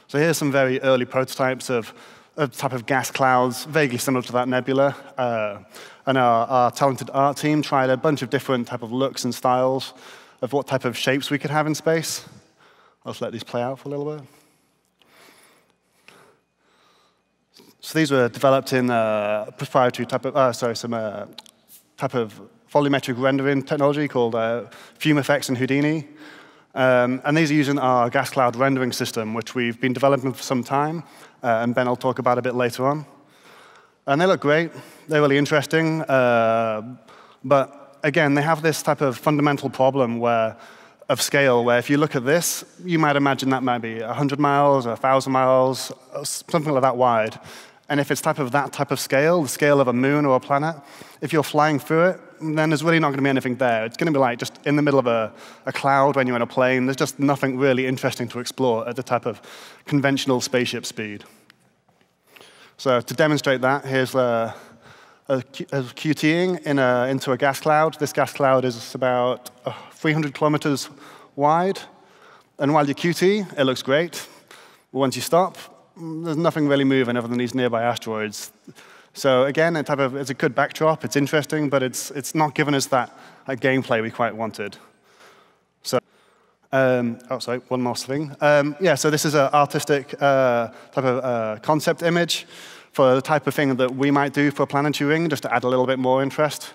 So here's some very early prototypes of a type of gas clouds, vaguely similar to that nebula. And our talented art team tried a bunch of different type of looks and styles of what type of shapes we could have in space. I'll just let these play out for a little bit. So these were developed in proprietary type of, some type of volumetric rendering technology called FumeFX and Houdini. And these are using our gas cloud rendering system, which we've been developing for some time, and Ben will talk about a bit later on. And they look great. They're really interesting. But again, they have this type of fundamental problem of scale, where if you look at this, you might imagine that might be 100 miles or 1,000 miles, something like that wide. And if it's that type of scale, the scale of a moon or a planet, if you're flying through it, then there's really not going to be anything there. It's going to be like just in the middle of a cloud when you're in a plane. There's just nothing really interesting to explore at the type of conventional spaceship speed. So to demonstrate that, here's a QTing into a gas cloud. This gas cloud is about 300 kilometers wide. And while you QT, it looks great. But once you stop, there's nothing really moving other than these nearby asteroids. So again, it's a good backdrop. It's interesting, but it's not giving us that gameplay we quite wanted. So, sorry, one more thing. So this is an artistic type of concept image for the type of thing that we might do for a planetary ring, just to add a little bit more interest.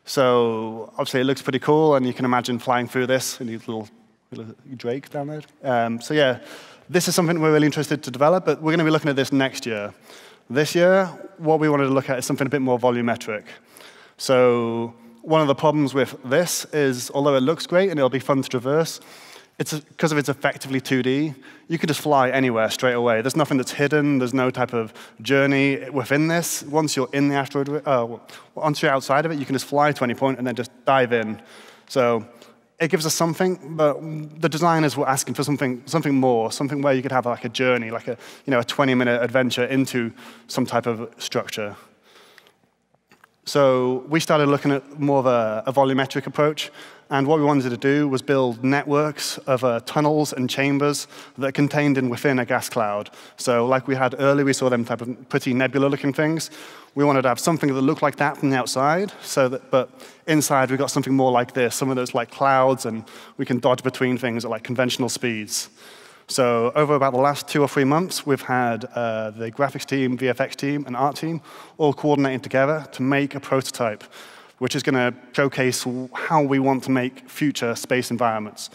So obviously, it looks pretty cool, and you can imagine flying through this, and you little Drake down there. So yeah, this is something we're really interested to develop, but we're going to be looking at this next year. This year, what we wanted to look at is something a bit more volumetric. So one of the problems with this is, although it looks great and it'll be fun to traverse, it's because of it's effectively 2D, you could just fly anywhere straight away. There's nothing that's hidden. There's no type of journey within this. Once you're in the asteroid, once you're outside of it, you can just fly to any point and then just dive in. So it gives us something, but the designers were asking for something more, something where you could have like a journey, like a 20-minute adventure into some type of structure. So we started looking at more of a volumetric approach, and what we wanted to do was build networks of tunnels and chambers that are contained within a gas cloud. So like we had earlier, we saw them type of pretty nebula-looking things. We wanted to have something that looked like that from the outside, but inside we got something more like this, some of those like clouds, and we can dodge between things at like conventional speeds. So over about the last 2 or 3 months, we've had the graphics team, VFX team, and art team all coordinating together to make a prototype, which is going to showcase how we want to make future space environments.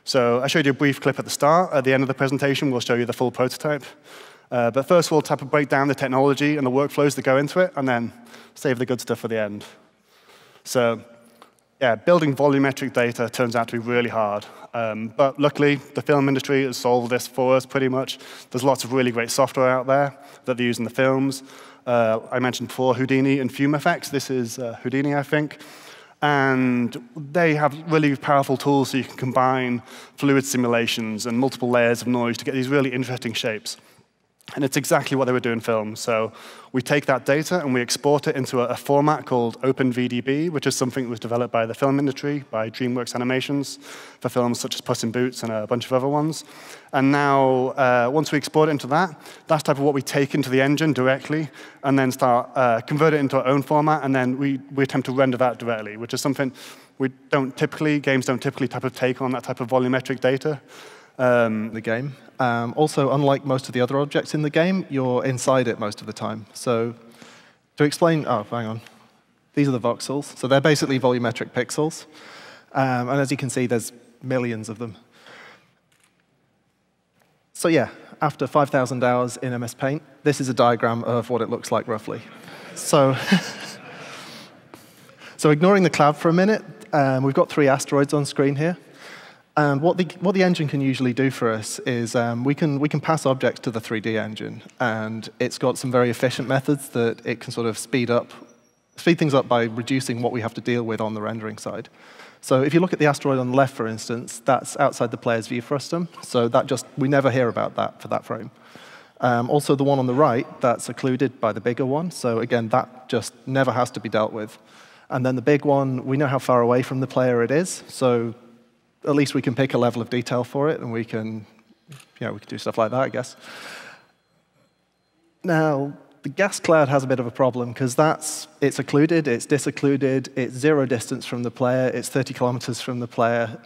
So I showed you a brief clip at the start. At the end of the presentation, we'll show you the full prototype. But first, we'll type of break down the technology and the workflows that go into it, and then save the good stuff for the end. So yeah, building volumetric data turns out to be really hard. But luckily, the film industry has solved this for us pretty much. There's lots of really great software out there that they use in the films. I mentioned before Houdini and FumeFX. This is Houdini, I think. And they have really powerful tools so you can combine fluid simulations and multiple layers of noise to get these really interesting shapes. And it's exactly what they would do in film. So we take that data and we export it into a format called OpenVDB, which is something that was developed by the film industry, by DreamWorks Animations, for films such as Puss in Boots and a bunch of other ones. And now, once we export it into that, that's type of what we take into the engine directly, and then start convert it into our own format, and then we attempt to render that directly, which is something games don't typically type of take on that type of volumetric data. The game. Also, unlike most of the other objects in the game, you're inside it most of the time. So to explain, hang on. These are the voxels. So they're basically volumetric pixels. And as you can see, there's millions of them. So yeah, after 5,000 hours in MS Paint, this is a diagram of what it looks like roughly. So, so ignoring the cloud for a minute, we've got 3 asteroids on screen here. And what the engine can usually do for us is we can pass objects to the 3D engine, and it's got some very efficient methods that it can sort of speed things up by reducing what we have to deal with on the rendering side. So if you look at the asteroid on the left, for instance, that's outside the player's view frustum. So we never hear about that for that frame. Also, the one on the right, that's occluded by the bigger one. So again, that just never has to be dealt with. And then the big one, we know how far away from the player it is. So at least we can pick a level of detail for it, and we can we could do stuff like that, I guess. Now, the gas cloud has a bit of a problem because it's occluded, it's disoccluded, it's 0 distance from the player, it's 30 kilometers from the player.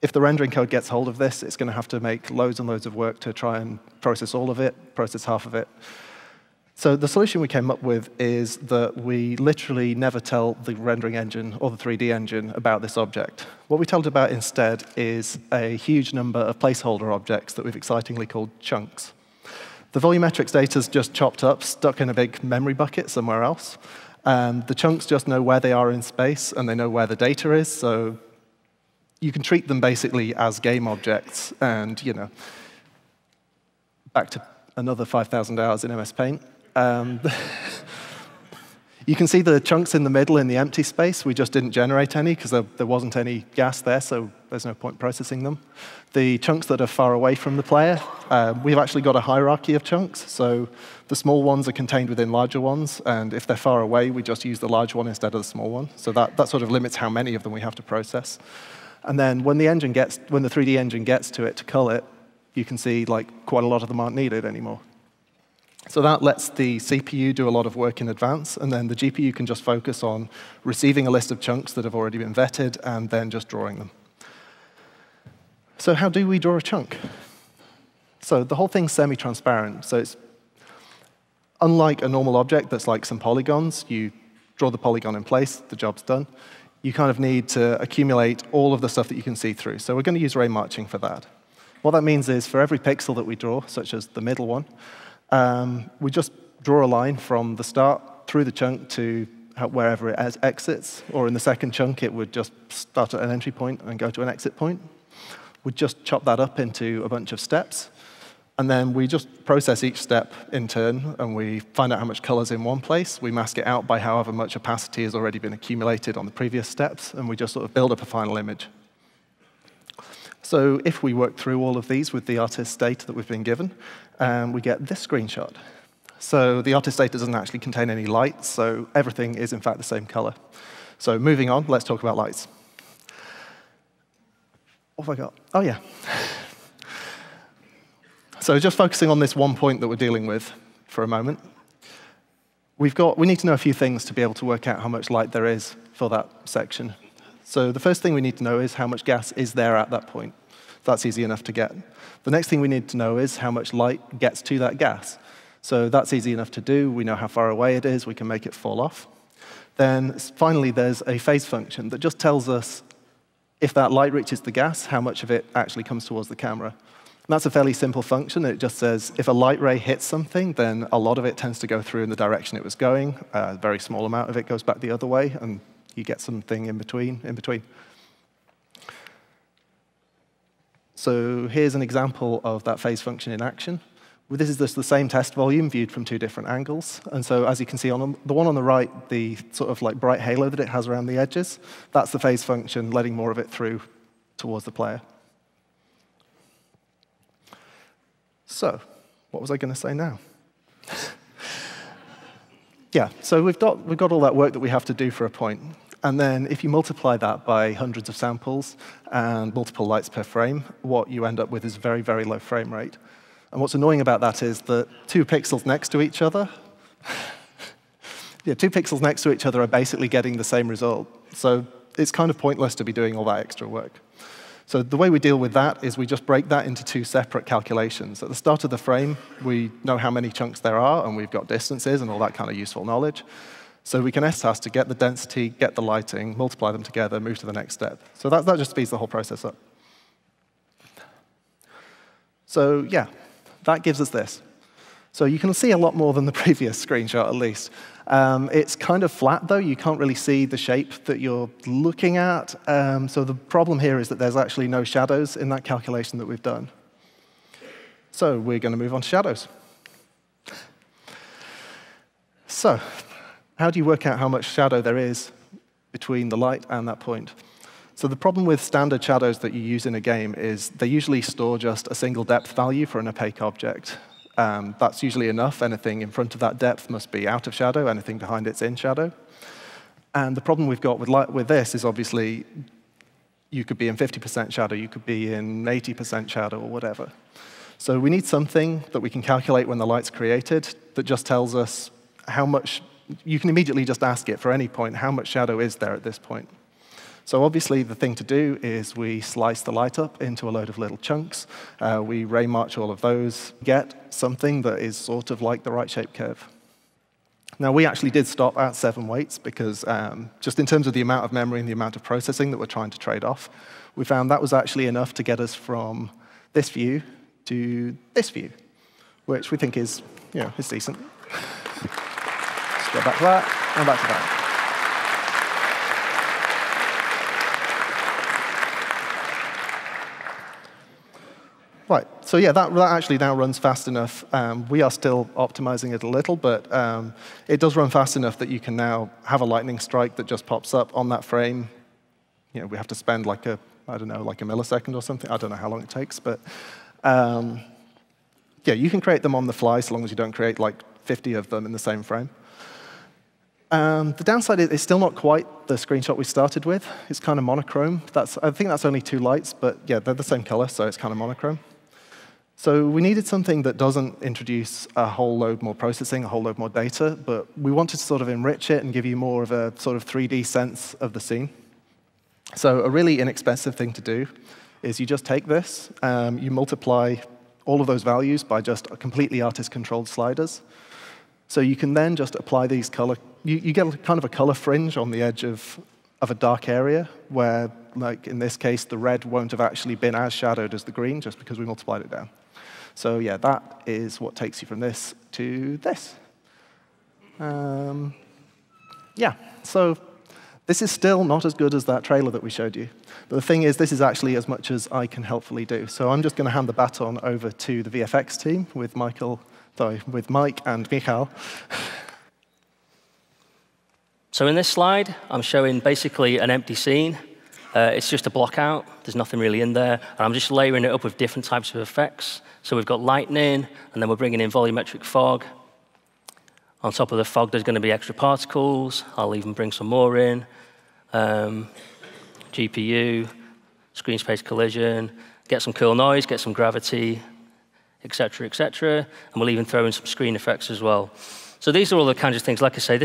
If the rendering code gets hold of this, it's going to have to make loads and loads of work to try and process all of it, process half of it. So the solution we came up with is that we literally never tell the rendering engine or the 3D engine about this object. What we tell it about instead is a huge number of placeholder objects that we've excitingly called chunks. The volumetrics data is just chopped up, stuck in a big memory bucket somewhere else. The chunks just know where they are in space, and they know where the data is, so you can treat them basically as game objects. And, back to another 5,000 hours in MS Paint. You can see the chunks in the middle in the empty space. We just didn't generate any because there wasn't any gas there, so there's no point processing them. The chunks that are far away from the player, we've actually got a hierarchy of chunks. So the small ones are contained within larger ones, and if they're far away, we just use the large one instead of the small one. So that sort of limits how many of them we have to process. And then when the 3D engine gets to it to cull it, you can see quite a lot of them aren't needed anymore. So that lets the CPU do a lot of work in advance, and then the GPU can just focus on receiving a list of chunks that have already been vetted and then just drawing them. So how do we draw a chunk? So the whole thing's semi-transparent. So it's unlike a normal object that's like some polygons. You draw the polygon in place, the job's done. You kind of need to accumulate all of the stuff that you can see through. So we're going to use ray marching for that. What that means is for every pixel that we draw, such as the middle one, we just draw a line from the start through the chunk to wherever it exits, or in the second chunk, it would just start at an entry point and go to an exit point. We'd just chop that up into a bunch of steps, and then we just process each step in turn, and we find out how much color's in one place. We mask it out by however much opacity has already been accumulated on the previous steps, and we just sort of build up a final image. So if we work through all of these with the artist's data that we've been given, we get this screenshot. So the artist's data doesn't actually contain any lights, so everything is, in fact, the same color. So moving on, let's talk about lights. What have I got? Oh, yeah. So just focusing on this one point that we're dealing with for a moment, we need to know a few things to be able to work out how much light there is for that section. So the first thing we need to know is how much gas is there at that point. That's easy enough to get. The next thing we need to know is how much light gets to that gas. So that's easy enough to do. We know how far away it is. We can make it fall off. Then finally, there's a phase function that just tells us if that light reaches the gas, how much of it actually comes towards the camera. And that's a fairly simple function. It just says if a light ray hits something, then a lot of it tends to go through in the direction it was going. A very small amount of it goes back the other way, and you get something in between. So here's an example of that phase function in action. Well, this is just the same test volume viewed from two different angles. And so as you can see, on the one on the right, the sort of bright halo that it has around the edges, that's the phase function letting more of it through towards the player. So what was I going to say now? Yeah, so we've got all that work that we have to do for a point. And then if you multiply that by hundreds of samples and multiple lights per frame, what you end up with is very, very low frame rate. And what's annoying about that is that 2 pixels next to each other, 2 pixels next to each other are basically getting the same result. So it's kind of pointless to be doing all that extra work. So the way we deal with that is we just break that into 2 separate calculations. At the start of the frame, we know how many chunks there are, and we've got distances and all that kind of useful knowledge. So we can S-task to get the density, get the lighting, multiply them together, move to the next step. So that just speeds the whole process up. So yeah, that gives us this. So you can see a lot more than the previous screenshot, at least. It's kind of flat, though. You can't really see the shape that you're looking at. So the problem here is that there's actually no shadows in that calculation that we've done. So we're going to move on to shadows. So how do you work out how much shadow there is between the light and that point? So the problem with standard shadows that you use in a game is they usually store just a single depth value for an opaque object. That's usually enough. Anything in front of that depth must be out of shadow. Anything behind it's in shadow. And the problem we've got with this is obviously You could be in 50% shadow, you could be in 80% shadow, or whatever. So we need something that we can calculate when the light's created that just tells us how much. You can immediately just ask it for any point, how much shadow is there at this point? So obviously, the thing to do is we slice the light up into a load of little chunks. We ray march all of those, get something that is sort of like the right-shaped curve. Now, we actually did stop at 7 weights because just in terms of the amount of memory and the amount of processing that we're trying to trade off, we found that was actually enough to get us from this view to this view, which we think is, is decent. Just go back to that, and back to that. Right, so yeah, that actually now runs fast enough. We are still optimizing it a little, but it does run fast enough that you can now have a lightning strike that just pops up on that frame. We have to spend like a millisecond or something. I don't know how long it takes, but yeah, you can create them on the fly so long as you don't create like 50 of them in the same frame. The downside is it's still not quite the screenshot we started with. It's kind of monochrome. I think that's only 2 lights, but yeah, they're the same color, so it's kind of monochrome. So we needed something that doesn't introduce a whole load more processing, a whole load more data, but we wanted to sort of enrich it and give you more of a sort of 3D sense of the scene. So a really inexpensive thing to do is you just take this, you multiply all of those values by just completely artist-controlled sliders. So you can then just apply these color. You get kind of a color fringe on the edge of a dark area where, like in this case, the red won't have actually been as shadowed as the green just because we multiplied it down. So yeah, that is what takes you from this to this. Yeah, so this is still not as good as that trailer that we showed you. But the thing is, this is actually as much as I can helpfully do. So I'm just going to hand the baton over to the VFX team with Mike and Michal. So in this slide, I'm showing basically an empty scene. It's just a block out. There's nothing really in there. And I'm just layering it up with different types of effects. So we've got lightning, and then we're bringing in volumetric fog. On top of the fog, there's going to be extra particles. I'll even bring some more in. GPU, screen space collision, get some cool noise, get some gravity, et cetera, et cetera. And we'll even throw in some screen effects as well. So these are all the kinds of things, like I say.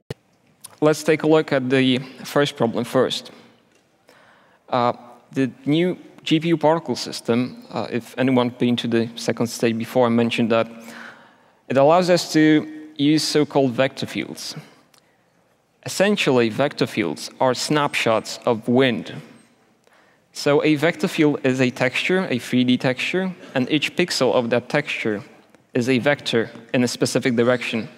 Let's take a look at the first problem first. The new GPU particle system, if anyone been to the second stage before, I mentioned that it allows us to use so-called vector fields. Essentially, vector fields are snapshots of wind. So a vector field is a texture, a 3D texture, and each pixel of that texture is a vector in a specific direction.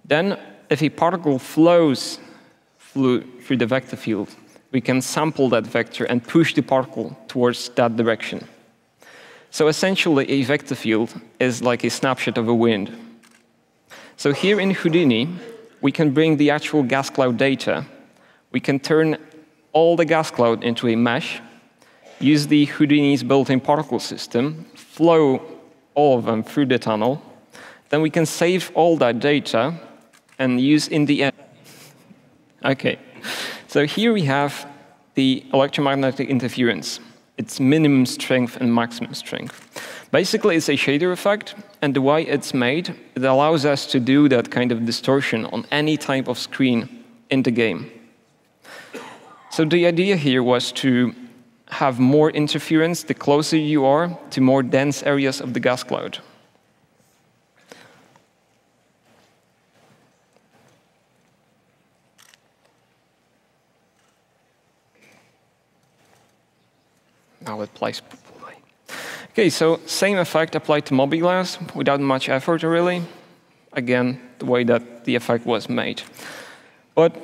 Then, if a particle flows through the vector field, we can sample that vector and push the particle towards that direction. So essentially, a vector field is like a snapshot of a wind. So here in Houdini, we can bring the actual gas cloud data. We can turn all the gas cloud into a mesh, use the Houdini's built-in particle system, flow all of them through the tunnel. Then we can save all that data and use in the end. OK. So here we have the electromagnetic interference. It's minimum strength and maximum strength. Basically, it's a shader effect. And the way it's made, it allows us to do that kind of distortion on any type of screen in the game. So the idea here was to have more interference the closer you are to more dense areas of the gas cloud. Now it plays properly. OK, so same effect applied to mobiGlass without much effort, really. Again, the way that the effect was made. But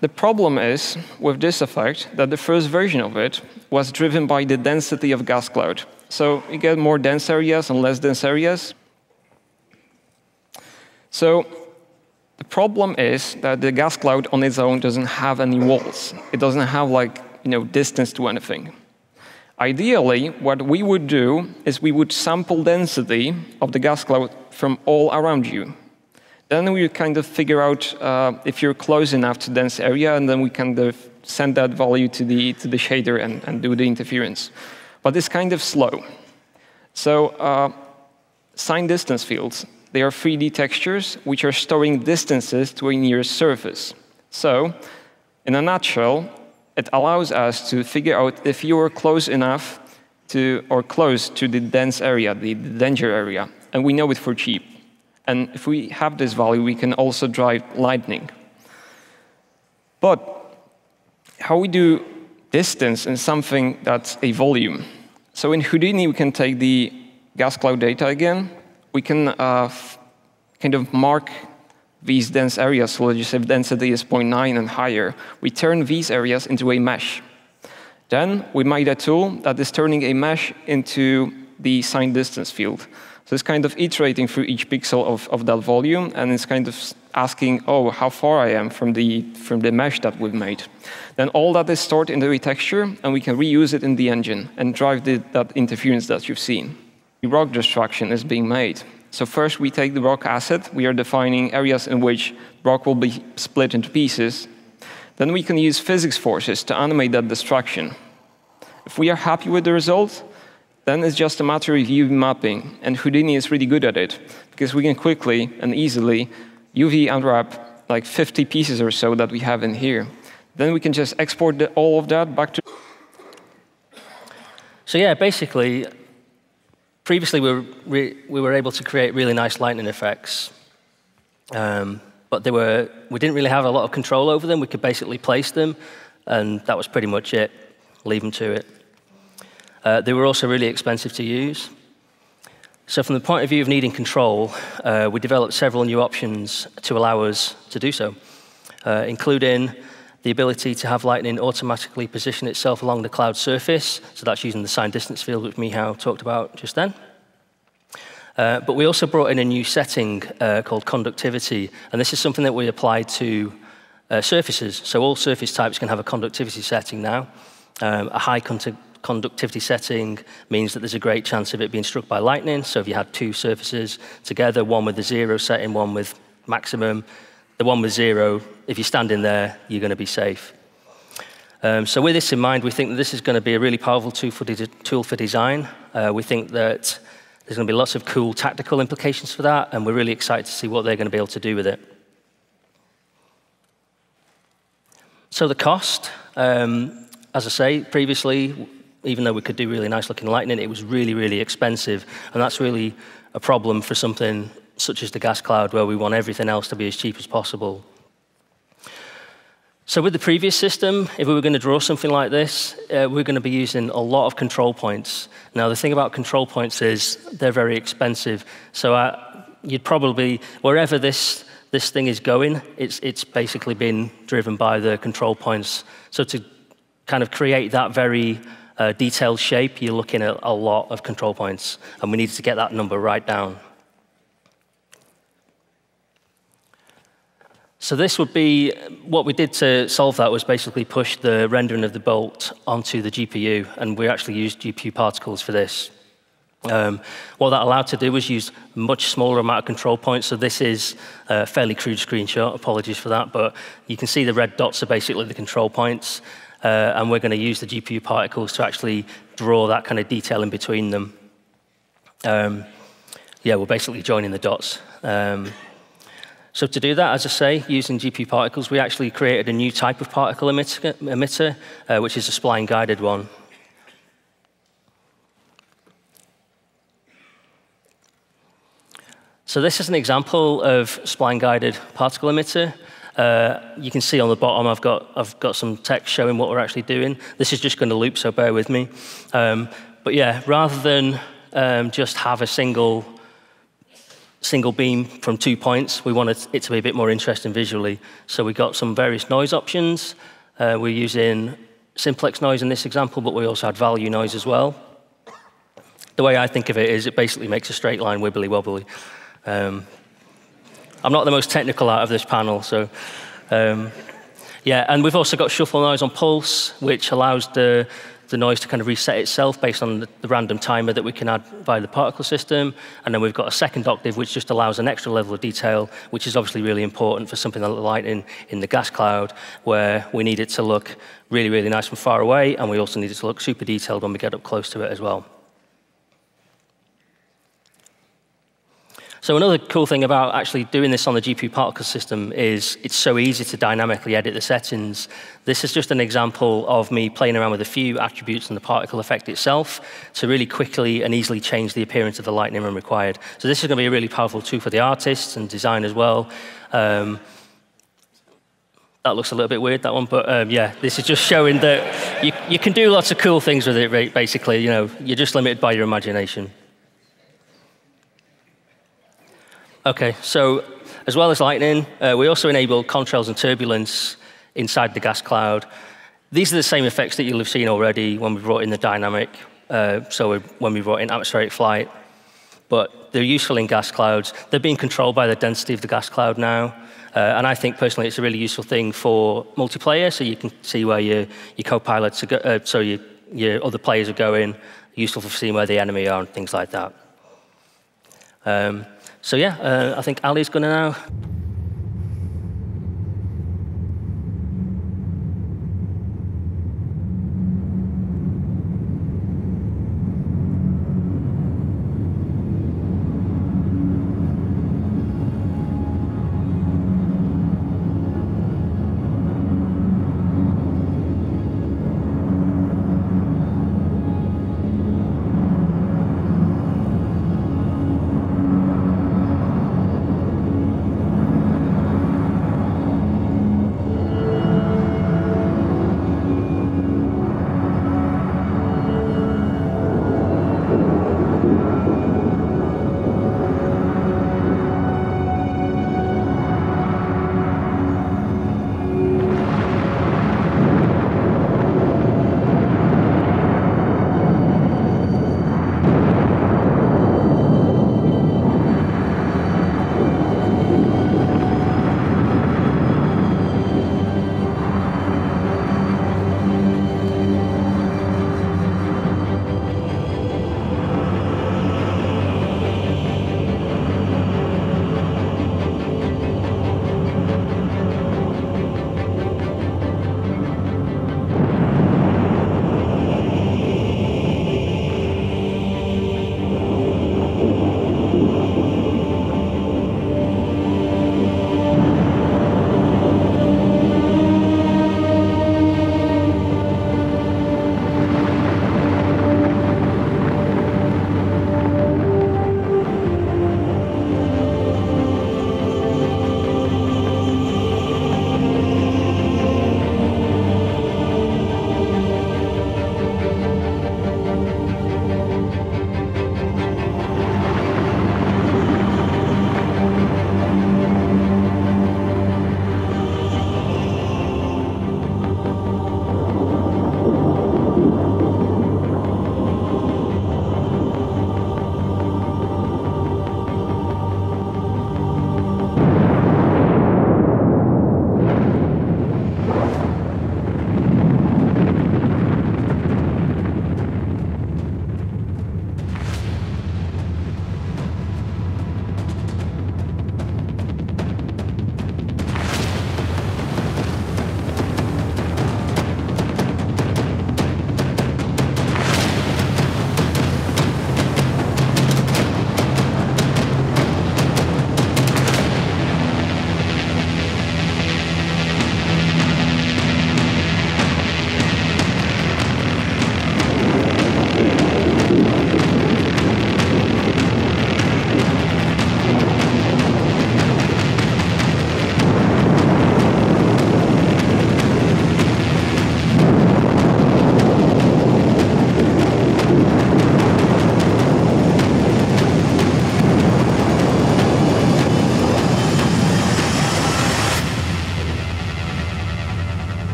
the problem is, with this effect, that the first version of it was driven by the density of gas cloud. So you get more dense areas and less dense areas. So the problem is that the gas cloud on its own doesn't have any walls. It doesn't have distance to anything. Ideally, what we would do is we would sample density of the gas cloud from all around you. Then we would kind of figure out if you're close enough to dense area, and then we kind of send that value to the shader and do the interference. But it's kind of slow. So sign distance fields, they are 3D textures which are storing distances to a nearest surface. So in a nutshell, it allows us to figure out if you are close enough to, or close to the dense area, the danger area, and we know it for cheap. And if we have this value, we can also drive lightning. But how we do distance in something that's a volume? So in Houdini, we can take the gas cloud data again. We can kind of mark these dense areas. So let's just say density is 0.9 and higher. We turn these areas into a mesh. Then we made a tool that is turning a mesh into the signed distance field. So it's kind of iterating through each pixel of that volume, and it's kind of asking, oh, how far I am from the mesh that we've made. Then all that is stored into a texture, and we can reuse it in the engine and drive that interference that you've seen. The rock destruction is being made. So first we take the rock asset, we are defining areas in which rock will be split into pieces. Then we can use physics forces to animate that destruction. If we are happy with the result, then it's just a matter of UV mapping, and Houdini is really good at it, because we can quickly and easily UV unwrap like 50 pieces or so that we have in here. Then we can just export all of that back to... So yeah, basically, previously we were able to create really nice lightning effects, but we didn't really have a lot of control over them. We could basically place them, and that was pretty much it. Leave them to it. They were also really expensive to use. So from the point of view of needing control, we developed several new options to allow us to do so, including the ability to have lightning automatically position itself along the cloud surface. So that's using the signed distance field, which Michał talked about just then. But we also brought in a new setting called conductivity, and this is something that we apply to surfaces. So all surface types can have a conductivity setting now. A high conductivity setting means that there's a great chance of it being struck by lightning. So if you had two surfaces together, one with the 0 setting, one with maximum, the one with 0, if you're standing there, you're going to be safe. So with this in mind, we think that this is going to be a really powerful tool for design. We think that there's going to be lots of cool tactical implications for that, and we're really excited to see what they're going to be able to do with it. So the cost, as I say, previously, even though we could do really nice looking lightning, it was really, really expensive. And that's really a problem for something such as the gas cloud, where we want everything else to be as cheap as possible. So with the previous system, if we were going to draw something like this, we're going to be using a lot of control points. Now, the thing about control points is they're very expensive. So you'd probably, wherever this thing is going, it's basically been driven by the control points. So to kind of create that very detailed shape, you're looking at a lot of control points, and we needed to get that number right down. So this would be, what we did to solve that was basically push the rendering of the bolt onto the GPU, and we actually used GPU particles for this. What that allowed to do was use a much smaller amount of control points. So this is a fairly crude screenshot, apologies for that, but you can see the red dots are basically the control points. And we're going to use the GPU particles to actually draw that kind of detail in between them. Yeah, we're basically joining the dots. So to do that, as I say, using GPU particles, we actually created a new type of particle emitter, which is a spline-guided one. So this is an example of spline-guided particle emitter. You can see on the bottom I've got some text showing what we're actually doing. This is just going to loop, so bear with me. But yeah, rather than just have a single beam from 2 points, we wanted it to be a bit more interesting visually. So we got some various noise options. We're using simplex noise in this example, but we also had value noise as well. The way I think of it is it basically makes a straight line wibbly wobbly. I'm not the most technical out of this panel, so yeah. And we've also got shuffle noise on pulse, which allows the the noise to kind of reset itself based on the random timer that we can add via the particle system. And then we've got a second octave, which just allows an extra level of detail, which is obviously really important for something like lightning in the gas cloud, where we need it to look really, really nice from far away, and we also need it to look super detailed when we get up close to it as well. So another cool thing about actually doing this on the GPU particle system is it's so easy to dynamically edit the settings. This is just an example of me playing around with a few attributes in the particle effect itself to really quickly and easily change the appearance of the lightning when required. So this is going to be a really powerful tool for the artists and design as well. That looks a little bit weird, that one, but yeah, this is just showing that you can do lots of cool things with it, basically. You know, you're just limited by your imagination. OK, so as well as lightning, we also enable contrails and turbulence inside the gas cloud. These are the same effects that you'll have seen already when we brought in the dynamic, when we brought in atmospheric flight. But they're useful in gas clouds. They're being controlled by the density of the gas cloud now. And I think, personally, it's a really useful thing for multiplayer, so you can see where your co-pilots are your other players are going, useful for seeing where the enemy are and things like that. So yeah, I think Ali's going to now